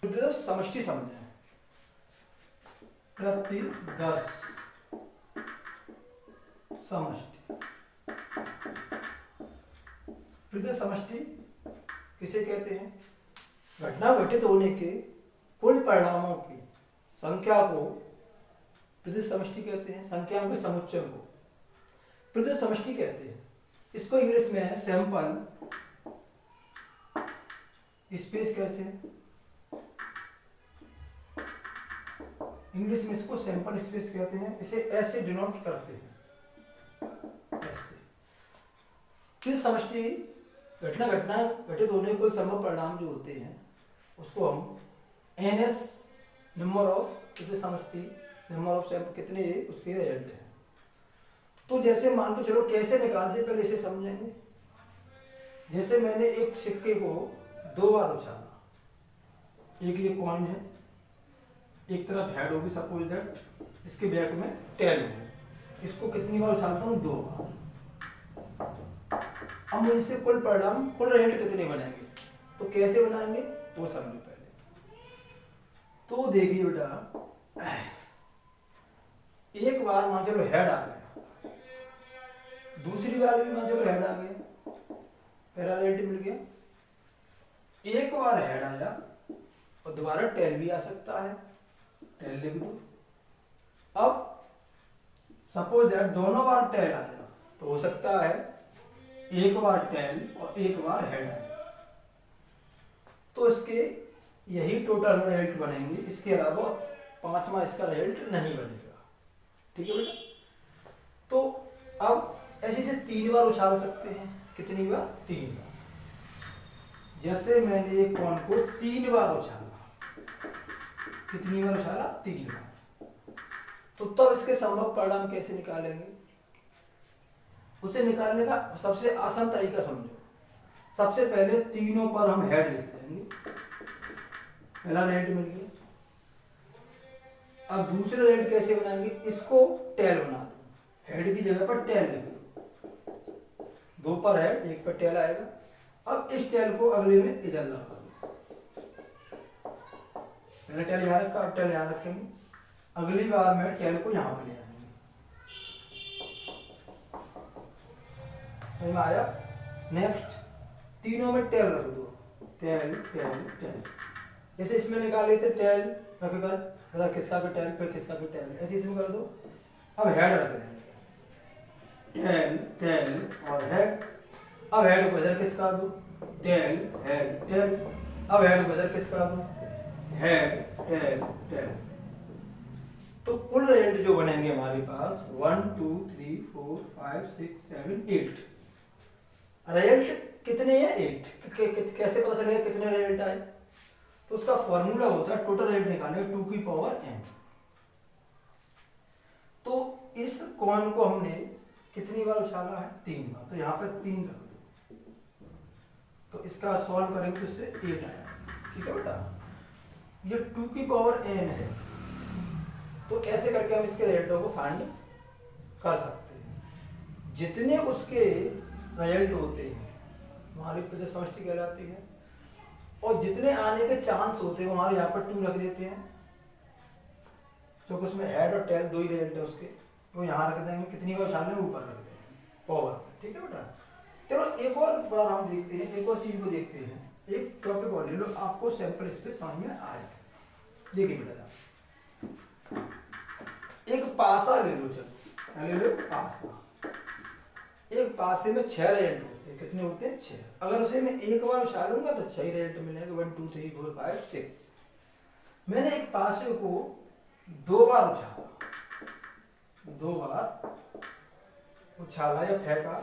प्रतिदर्श समष्टि समझे। प्रतिदर्श समष्टि, प्रतिदर्श समष्टि किसे कहते हैं? घटना घटित होने के कुल परिणामों की संख्या को प्रतिदर्श समष्टि कहते हैं। संख्याओं के समुच्चय को प्रतिदर्श समष्टि कहते हैं। इसको इंग्लिश में है सैंपल स्पेस। कैसे? इंग्लिश में इसको सैंपल स्पेस कहते हैं। इसे ऐसे डिनोट करते हैं, ऐसे। फिर समष्टि घटना घटित होने कुल संभव परिणाम जो होते हैं उसको हम NS नंबर ऑफ समष्टि, नंबर ऑफ सैंपल, कितने उसके रिजल्ट हैं। तो जैसे मान के चलो कैसे निकालते, पहले इसे समझेंगे। जैसे मैंने एक सिक्के को 2 बार उछाला, एक ये कॉइन है, एक तरफ हेड होगी सपोज दैट, इसके बैक में टेल होगी। इसको कितनी बार उछालता हूँ? 2 बार। अब मुझसे कुल परिणाम, कुल रिजल्ट कितने बनाएंगे, तो कैसे बनाएंगे वो समझो पहले। तो देखिए बेटा, एक बार मान चलो हेड आ गया, दूसरी बार भी मान चलो हेड आ गया, पहला रिजल्ट मिल गया। एक बार हेड आया और दोबारा टेल भी आ सकता है, टेल लिख दो। अब सपोज दैट दोनों बार टेल आया तो हो सकता है एक बार टेल और एक बार हेड आया, तो इसके यही टोटल रिजल्ट बनेंगे। इसके अलावा 5वां इसका रिजल्ट नहीं बनेगा। ठीक है बेटा? तो अब ऐसे से 3 बार उछाल सकते हैं। कितनी बार? 3 बार। जैसे मैंने एक कॉइन को 3 बार उछाला, कितनी बार उछाला? 3 बार। तो तब इसके संभव परिणाम कैसे निकालेंगे? उसे निकालने का सबसे आसान तरीका समझो। सबसे पहले तीनों पर हम हेड लिख देंगे, पहला रिजल्ट मिल गया। अब दूसरे रिजल्ट कैसे बनाएंगे? इसको टेल बना दो, हेड की जगह पर टेल लिख दो। 2 पर हेड, 1 पर टेल आएगा। अब इस टेल को अगले में इधर लगा दो, पहले टेल यहाँ रखा, अब टेल यहाँ रखेंगे। अगली बार में टेल को यहाँ पर ले आएंगे। समझ में आया? नेक्स्ट तीनों में टेल रख दो, टेल टेल टेल। जैसे इसमें निकाल लेते टेल रखकर किसका का टेल, फिर किसका का टेल, ऐसे इसमें कर दो। अब हेड रख देंगे, टेल टेल और हेड। अब हेड को इधर किसका दो, टेल हेड टेल। अब हेड को इधर किसका दो, हेड टेल टेल। तो कुल रिजल्ट जो बनेंगे हमारे पास 1 2 3 4 5 6 7 8 रिजल्ट कितने हैं? 8। कैसे पता चलेगा कितने रिजल्ट आए? तो उसका फॉर्मूला होता है टोटल रिजल्ट निकालने का 2 की पावर n। तो इस कॉइन को हमने कितनी बार उछाला है? 3 बार। तो यहाँ पर 3 रख दो, तो इसका सॉल्व करेंगे तो इससे 8 आया। ठीक है बेटा? ये 2 की पावर n है। तो ऐसे करके हम इसके रिजल्टों को फाइंड कर सकते हैं। जितने उसके रिजल्ट होते हैं हमारी प्रतिदर्श समष्टि कहलाती है, और जितने आने के चांस होते हैं हमारे यहाँ पर 2 रख देते हैं, क्योंकि उसमें हेड और टेल 2 ही रिजल्ट है उसके, वो यहाँ रख देंगे। कितनी बार उछालने ऊपर रख देंगे पावर। ठीक है बेटा? चलो एक और बार हम देखते हैं, एक और चीज को देखते हैं। एक टॉपिक और ले लो, आपको सैंपल स्पेस समझ में आएगा। देखिए बेटा, एक पासा ले लो, चलो ले लो पासा। एक पासे में 6 रिजल्ट होते हैं। कितने होते हैं? 6। अगर उसे मैं एक बार उछालूंगा तो 6 रिजल्ट मिलेंगे, 1 2 3 4 5 6। मैंने एक पासे को 2 बार उछाला, 2 बार उछाला या फेंका,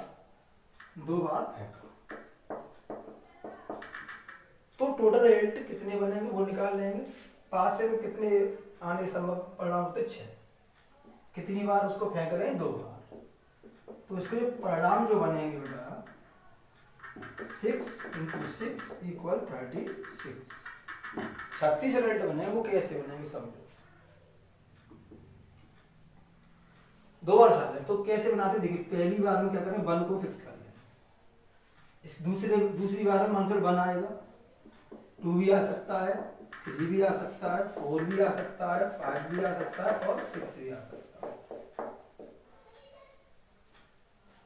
2 बार फेंका, तो टोटल रिजल्ट कितने बनेंगे वो निकाल लेंगे। पासे में कितने आने संभव परिणाम होते? 6। कितनी बार उसको फेंक रहे हैं? 2 बार। तो इसके परिणाम जो बनेंगे बेटा 6 × 6 = 36। 36 रिजल्ट बने। वो कैसे बनेंगे समझो। 2 बार उछाल रहे तो कैसे बनाते? देखिए पहली बार में क्या करें, 1 को फिक्स कर लें। इस दूसरी बार में मान लो 1 आएगा, 2 भी आ सकता है, 3 भी आ सकता है, 4 भी आ सकता है, 5 भी आ सकता है और 6 भी आ सकता है।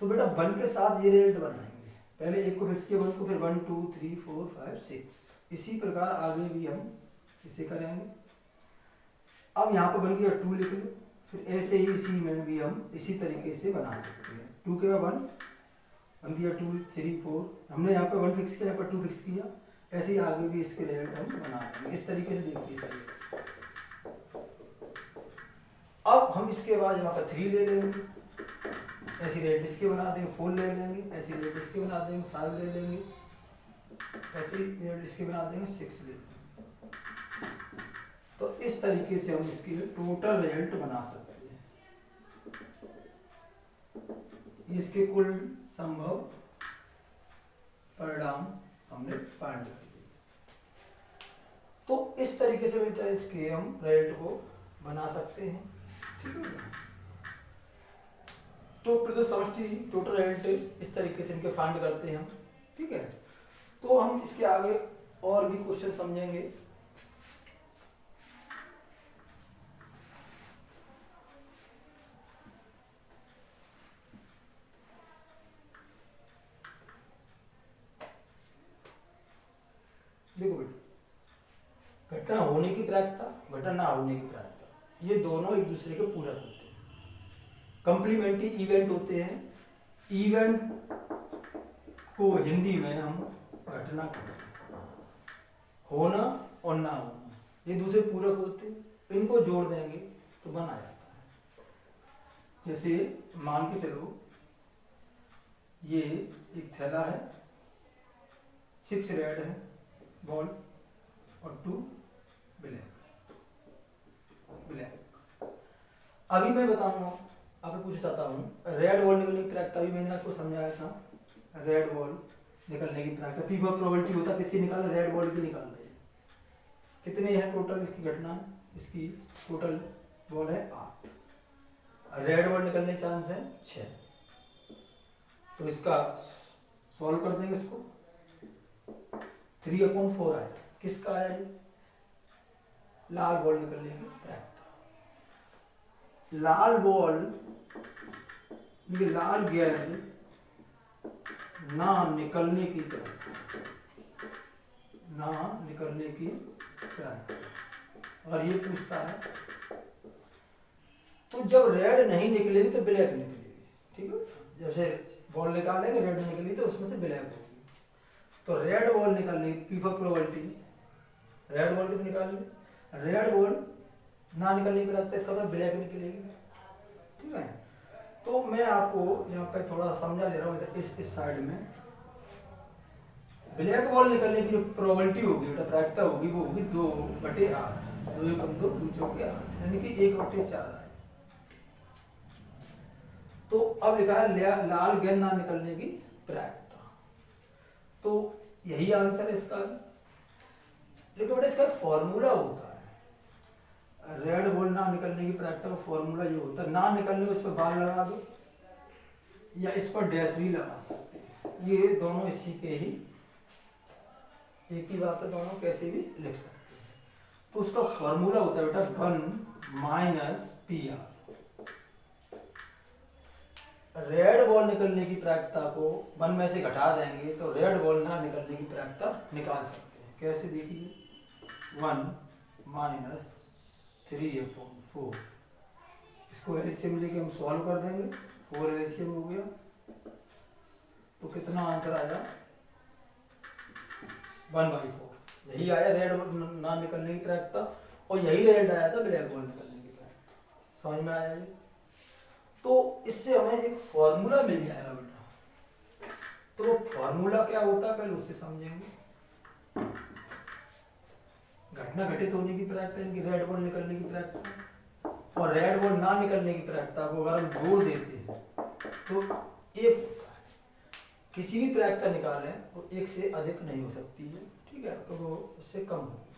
तो बेटा 1 के साथ ये रिजल्ट बनाएंगे, पहले एक को फिक्स किया 1 को, फिर 1 2 3 4 5 6। इसी प्रकार आगे भी हम इसे करेंगे। अब यहाँ पर बन गया 2 लिख लो, फिर ऐसे ही इसी में भी हम इसी तरीके से बना सकते हैं। 2 के बाद 1 बन गया, 2 3 4, हमने यहाँ पे 1 फिक्स किया, यहाँ पर 2 फिक्स किया, ऐसे ही आगे भी इसके रिजल्ट हम बना देंगे। इस तरीके से देखिए सही। अब हम इसके बाद यहाँ पर 3 ले लेंगे, ऐसी रेट इसके बना देंगे, 4 ले लेंगे, ऐसी रेट इसके बना देंगे, 5 ले लेंगे, ऐसी रेट इसके बना देंगे, 6 ले लेंगे। तो इस तरीके से हम इसकी टोटल रिजल्ट बना सकते हैं। इसके कुल संभव परिणाम हमने फाइंड कर लिए। तो इस तरीके से बेटा इसके हम रिजल्ट को बना सकते हैं, ठीक है। तो प्रदत्त समष्टि टोटल रिजल्ट इस तरीके से इनके फाइंड करते हैं हम, ठीक है। तो हम इसके आगे और भी क्वेश्चन समझेंगे। देखो बेटा, घटना होने की प्रायिकता, घटना ना होने की प्रायिकता, ये दोनों एक दूसरे के पूरक होते हैं, कंप्लीमेंट्री इवेंट होते हैं। इवेंट को हिंदी में हम घटना कहते हैं। होना और ना होना ये दूसरे पूरक होते हैं, इनको जोड़ देंगे तो बन आ जाता है। जैसे मान के चलो ये एक थैला है, 6 रेड है बॉल और 2 ब्लैक। अभी मैं बताऊंगा, आपसे पूछना चाहता हूँ, रेड बॉल निकलने की प्रायिकता भी मैंने आपको समझाया था। रेड बॉल निकलने की प्रायिकता, पी पर प्रोबेबिलिटी होता है किसकी निकाल, रेड बॉल की निकाल रहे हैं। कितने हैं टोटल इसकी घटना, इसकी टोटल बॉल है 8, रेड बॉल निकलने के चांस है 6। तो इसका सॉल्व कर देंगे इसको, 3/4 आया। किसका आया ये, लाल बॉल निकलने की प्रायिकता। लाल बॉल, ये लाल गेंद ना निकलने की प्रायिकता, ना निकलने की प्रायिकता। और ये पूछता है तो जब रेड नहीं निकलेगी तो ब्लैक निकलेगी, ठीक है। जैसे बॉल निकालेंगे, रेड निकली तो उसमें से ब्लैक होगी। तो रेड बॉल निकालने की पी प्रोबेबिलिटी, रेड बॉल कितनी निकाल ली, रेड बॉल ना निकलने की प्रायिकता, इसका मतलब ब्लैक निकलेगी, ठीक है। तो मैं आपको यहाँ पे थोड़ा समझा दे रहा हूँ, इस साइड में ब्लैक बॉल निकलने की जो प्रोबेबिलिटी होगी, बेटा प्रायिकता होगी, वो होगी 2/8, 2 2 2 यानी कि 1/4 आए। तो अब लिखा है लाल गेंद ना निकलने की प्रायिकता, तो यही आंसर है इसका। लेकिन बेटा इसका फॉर्मूला होता है, रेड बॉल ना निकलने की प्रायिकता का फॉर्मूला ये होता है, ना निकलने को इस पर बार लगा दो या इस पर डैश भी लगा सकते हैं, ये दोनों इसी के ही एक ही बात है, दोनों कैसे भी लिख सकते हैं। तो उसका फॉर्मूला होता है बेटा 1 - PR। रेड बॉल निकलने की प्रायिकता को 1 में से घटा देंगे तो रेड बॉल ना निकलने की प्रायिकता निकाल सकते हैं। कैसे देखिए, 1 - 3/4, इसको एलसीएम लेके हम सॉल्व कर देंगे, 4 एलसीएम हो गया, तो कितना आंसर आया, 1/4। यही आया रेड बॉल ना निकलने की प्रायिकता, और यही रिजल्ट आया था ब्लैक बॉल निकलने की प्रायिकता। समझ में आया जी। तो इससे हमें एक फॉर्मूला मिल जाएगा बेटा। तो वो फॉर्मूला क्या होता है पहले उससे समझेंगे। घटना घटित होने की प्रायिकता, इनकी रेड बॉल निकलने की प्रायिकता और रेड बॉल ना निकलने की प्रायिकता को अगर हम जोड़ देते हैं तो एक होता है। किसी भी प्रायिकता निकालें तो एक से अधिक नहीं हो सकती है, ठीक है, तो वो उससे कम होगी।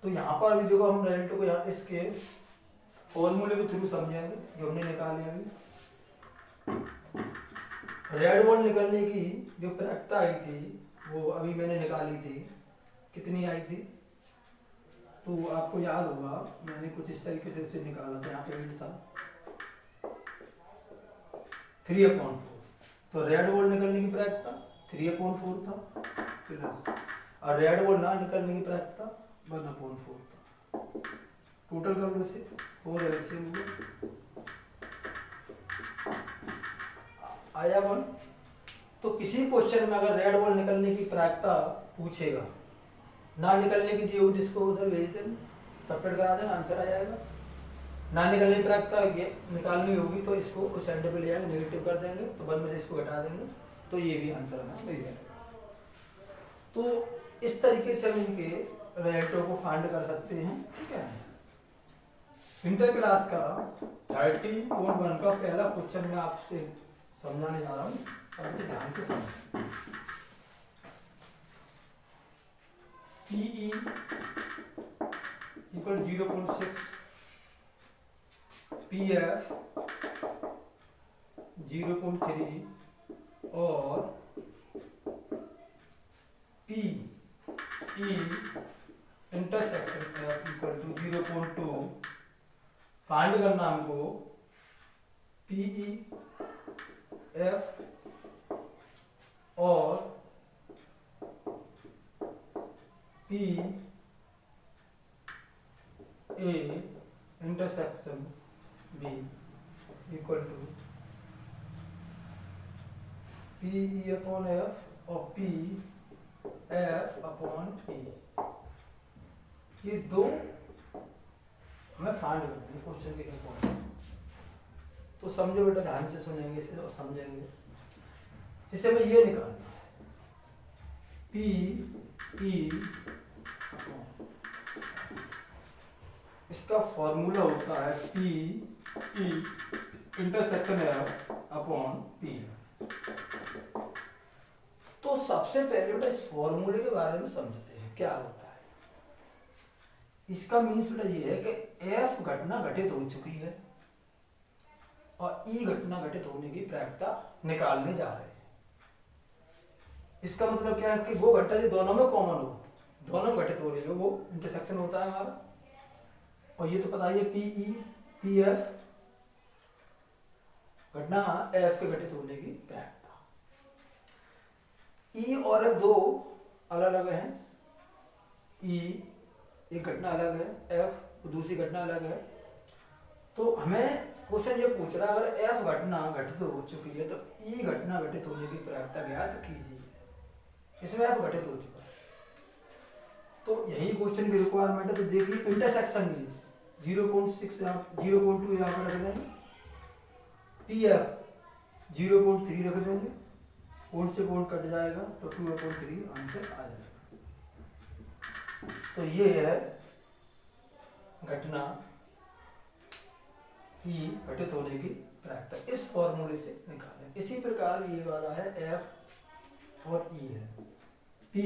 तो यहाँ पर अभी देखो हम रिजल्ट को यहाँ इसके फॉर्मूले के थ्रू समझेंगे जो हमने निकाले अभी। रेड बॉल निकलने की जो प्रायिकता आई थी वो अभी मैंने निकाली थी, कितनी आई थी, तो आपको याद होगा मैंने कुछ इस तरीके से उसे निकाला था, यहाँ पे 8 था, 3/4। तो रेड बॉल निकलने की प्रायिकता 3/4 था प्लस, और रेड बॉल ना निकलने की प्रायिकता 1/4 था। टोटल कर लो इसे, 4 एलसीएम हुआ, आया 1। तो किसी क्वेश्चन में अगर रेड बॉल निकलने की प्रायिकता पूछेगा, ना निकलने की दी होगी इसको उधर भेज देना, सबमिट करा देना, आंसर आ जाएगा। ना निकलने की प्रायिकता निकालनी होगी तो इसको उस एंड पे ले जाएंगे, नेगेटिव कर देंगे, तो 1 में से इसको घटा देंगे, तो ये भी आंसर हमें मिल जाएगा। तो इस तरीके से हम इनके रिजल्टों को फाइंड कर सकते हैं, ठीक है। इंटर क्लास का 30.1 का पहला क्वेश्चन मैं आपसे समझाने जा रहा हूँ, सबसे ध्यान से समझ। PE इक्वल 0.6, PF 0.3 और PE intersection F equal to 0.2 find करना हमको। PE F और P A intersection B equal to PE upon F और P F अपॉन E। ये दो हमें फाइंड करते हैं क्वेश्चन के अकॉर्डिंग। तो समझो बेटा, ध्यान से सुनेंगे इसे और समझेंगे। इसे हमें ये निकालना है, PE इसका फॉर्मूला होता है PE intersection F upon P। तो सबसे पहले बेटा इस फॉर्मूले के बारे में समझते हैं क्या होता है। इसका मीन्स बेटा ये है कि F घटना घटित हो चुकी है और E घटना घटित होने की प्रायिकता निकालने जा रहे हैं। इसका मतलब क्या है कि वो घटना जो दोनों में कॉमन हो, दोनों घटित हो रही हो, वो इंटरसेक्शन होता है हमारा। और ये तो पता ही है PE PF घटना F के घटित होने की प्रायिकता। E और F दो अलग अलग हैं, E एक घटना अलग है, F दूसरी घटना अलग है। तो हमें क्वेश्चन ये पूछ रहा है अगर F घटना घटित हो चुकी है तो E घटना घटित होने की प्रायिकता ज्ञात कीजिए। इसमें F घटित हो चुका है, तो यही क्वेश्चन की रिक्वायरमेंट है। तो देखिए इंटरसेक्शन मीन्स 0.6 0.2 यहाँ पर रख देंगे, PF 0.3 रख देंगे, पॉइंट से पॉइंट कट जाएगा तो 2/3 आंसर आ जाएगा। तो ये है घटना E घटित होने की प्रायिकता, इस फॉर्मूले से निकालें। इसी प्रकार ये वाला है F और E है, P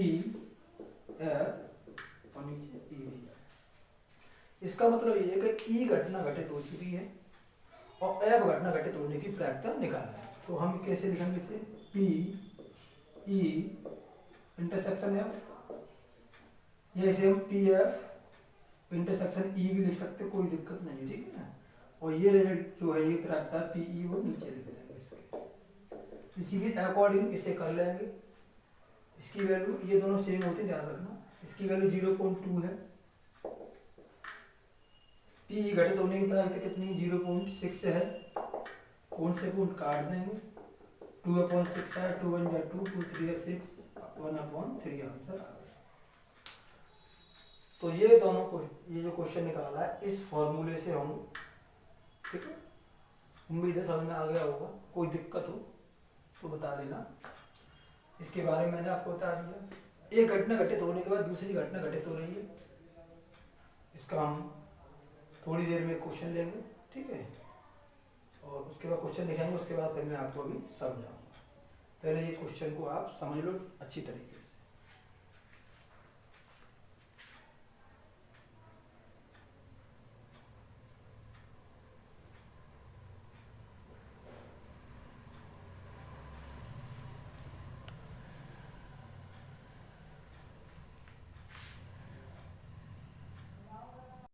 F और नीचे E भी है। इसका मतलब ये है कि E घटना घटित हो चुकी है और F घटना घटित होने की प्रायिकता निकालना है। तो हम कैसे लिखेंगे इसे, P E इंटरसेक्शन F, या इसे हम PF इंटरसेक्शन E भी लिख सकते, कोई दिक्कत नहीं, ठीक है ना। और ये रिजल्ट जो है ये प्रायिकता PE वो नीचे लिख देंगे इसके। इसी के अकॉर्डिंग इसे कर लेंगे। इसकी वैल्यू ये दोनों सेम होती है, ध्यान रखना। इसकी वैल्यू 0.2 है, PE घटित होने की प्रायिकता कितनी 0.6 है, पॉइंट से पॉइंट काट देंगे, 2/6 है, 2 1 जा 2 2 3 6 1/3 आंसर आ गया। तो ये दोनों को ये जो क्वेश्चन निकाला है इस फॉर्मूले से हम, ठीक है, उम्मीद है समझ में आ गया होगा। कोई दिक्कत हो तो बता देना। इसके बारे में मैंने आपको बता दिया। एक घटना घटित होने के बाद दूसरी घटना घटित हो रही है, इसका हम थोड़ी देर में क्वेश्चन लेंगे, ठीक है, और उसके बाद क्वेश्चन लिखेंगे, उसके बाद फिर मैं आपको अभी समझाऊंगा। पहले ये क्वेश्चन को आप समझ लो अच्छी तरीके